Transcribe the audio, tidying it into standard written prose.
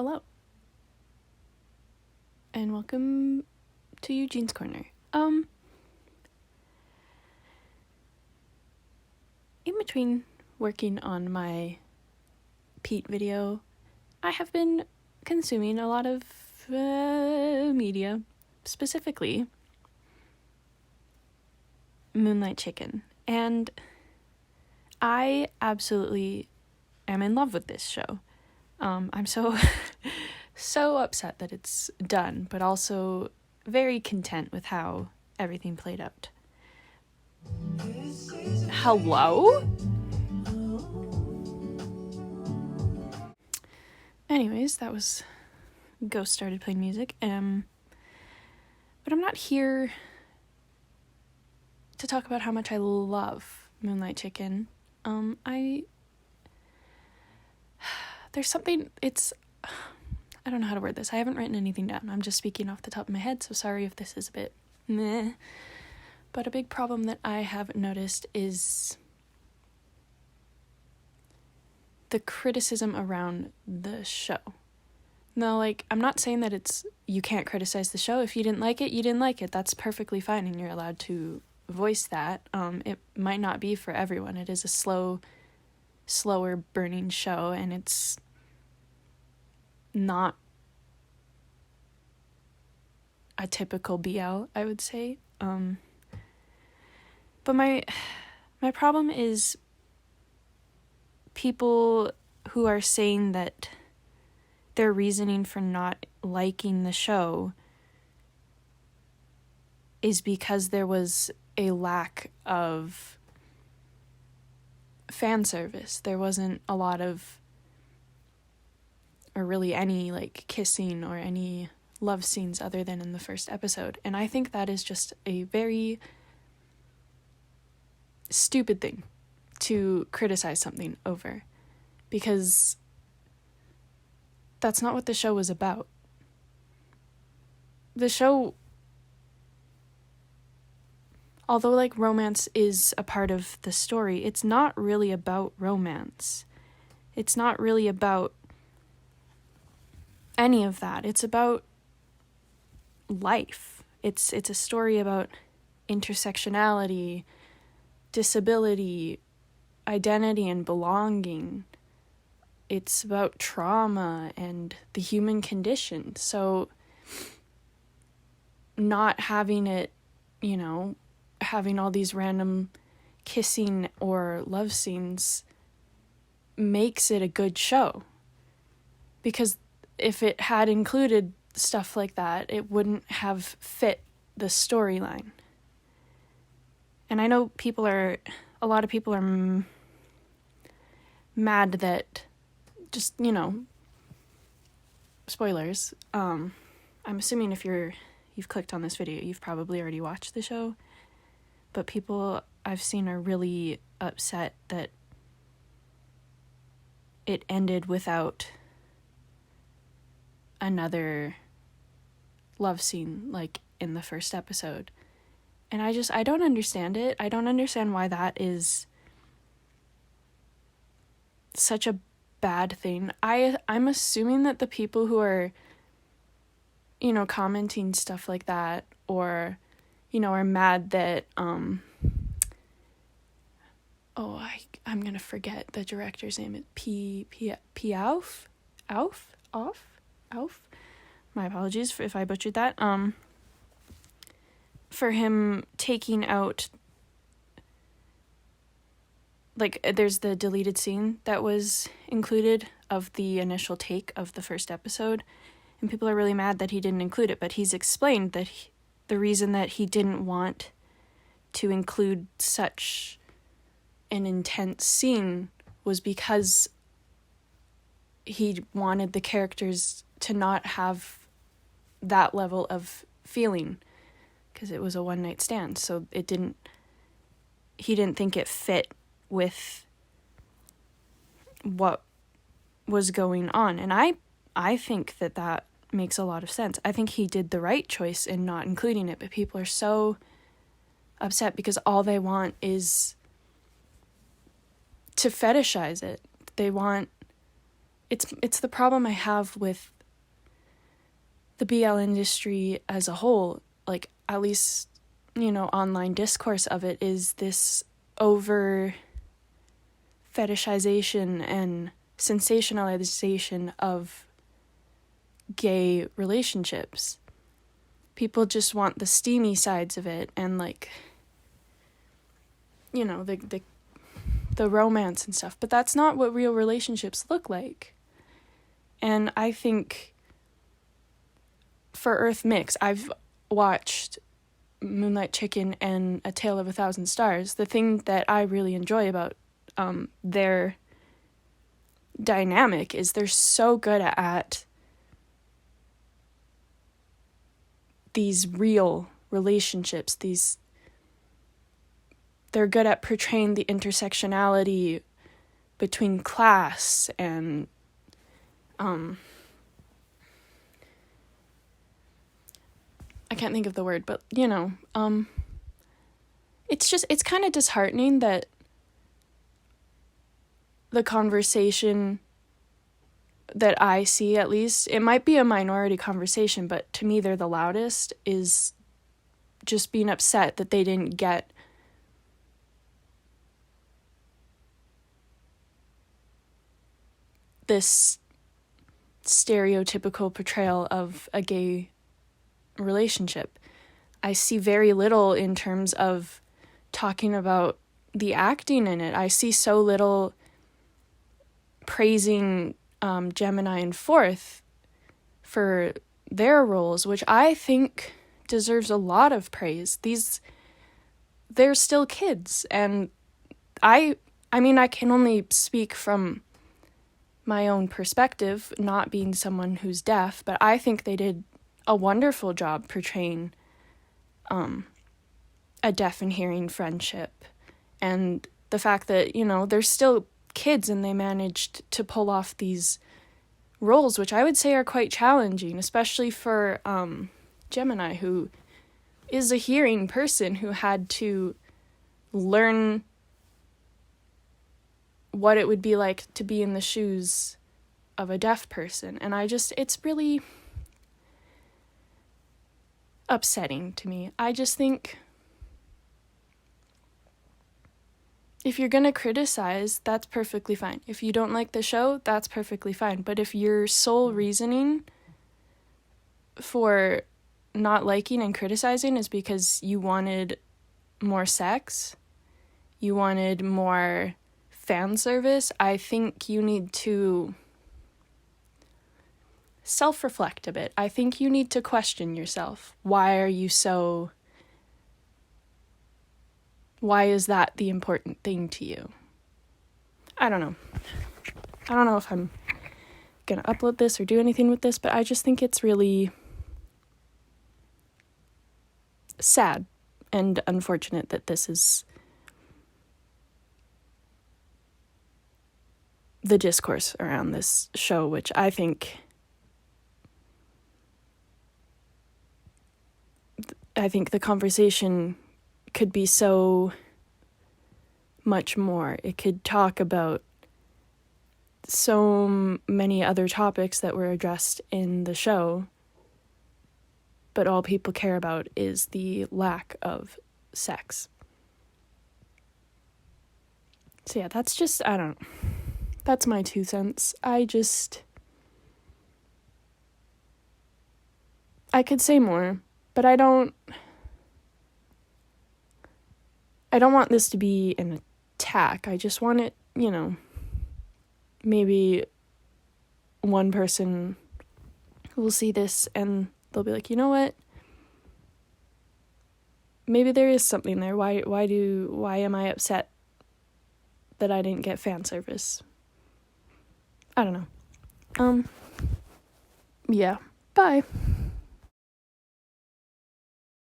Hello, and welcome to Eugene's Corner. In between working on my Pete video, I have been consuming a lot of media, specifically Moonlight Chicken, and I absolutely am in love with this show. I'm so upset that it's done, but also very content with how everything played out. Hello? Anyways, that was Ghost started playing music. But I'm not here to talk about how much I love Moonlight Chicken. There's something, I don't know how to word this. I haven't written anything down. I'm just speaking off the top of my head, so sorry if this is a bit meh. But a big problem that I have noticed is the criticism around the show. Now, I'm not saying that you can't criticize the show. If you didn't like it, you didn't like it. That's perfectly fine, and you're allowed to voice that. It might not be for everyone. It is a slower burning show, and it's not a typical BL, I would say. But my problem is people who are saying that their reasoning for not liking the show is because there was a lack of fan service. There wasn't a lot of, or really any, kissing or any love scenes other than in the first episode. And I think that is just a very stupid thing to criticize something over, because that's not what the show was about. The show, although romance is a part of the story, it's not really about romance. It's not really about any of that. It's about life. It's a story about intersectionality, disability, identity, and belonging. It's about trauma and the human condition. So not having it, having all these random kissing or love scenes makes it a good show. Because if it had included stuff like that, it wouldn't have fit the storyline. And I know a lot of people are mad that just, spoilers. I'm assuming if you've clicked on this video, you've probably already watched the show. But people I've seen are really upset that it ended without another love scene in the first episode. And I don't understand it. I don't understand why that is such a bad thing. I'm assuming that the people who are, commenting stuff like that, or, are mad that, I'm gonna forget the director's name. It's Auf? My apologies if I butchered that. For him taking out, there's the deleted scene that was included of the initial take of the first episode, and people are really mad that he didn't include it, but he's explained that the reason that he didn't want to include such an intense scene was because he wanted the characters to not have that level of feeling, because it was a one-night stand, so he didn't think it fit with what was going on. And I think that makes a lot of sense. I think he did the right choice in not including it, but people are so upset because all they want is to fetishize it. They want it's the problem I have with the BL industry as a whole, like, at least, online discourse of it, is this over fetishization and sensationalization of gay relationships. People just want the steamy sides of it and, like, the romance and stuff, but that's not what real relationships look like. And I think for Earth Mix, I've watched Moonlight Chicken and A Tale of a Thousand Stars. The thing that I really enjoy about their dynamic is they're so good at these real relationships. They're good at portraying the intersectionality between class and I can't think of the word, but it's kind of disheartening that the conversation that I see, at least, it might be a minority conversation, but to me they're the loudest, is just being upset that they didn't get this stereotypical portrayal of a gay relationship. I see very little in terms of talking about the acting in it. I see so little praising Gemini and Fourth for their roles, which I think deserves a lot of praise. They're still kids, and I can only speak from my own perspective, not being someone who's deaf, but I think they did a wonderful job portraying a deaf and hearing friendship, and the fact that, they're still kids and they managed to pull off these roles, which I would say are quite challenging, especially for Gemini, who is a hearing person who had to learn what it would be like to be in the shoes of a deaf person. And it's really upsetting to me. I just think if you're going to criticize, that's perfectly fine. If you don't like the show, that's perfectly fine. But if your sole reasoning for not liking and criticizing is because you wanted more sex, you wanted more fan service, I think you need to self-reflect a bit. I think you need to question yourself. Why is that the important thing to you? I don't know. I don't know if I'm gonna upload this or do anything with this, but I just think it's really sad and unfortunate that this is the discourse around this show, which I think the conversation could be so much more. It could talk about so many other topics that were addressed in the show, but all people care about is the lack of sex. So yeah, that's my 2 cents. I could say more, but I don't want this to be an attack. I just want it, maybe one person will see this and they'll be like, you know what? Maybe there is something there. Why am I upset that I didn't get fan service? I don't know. Yeah. Bye.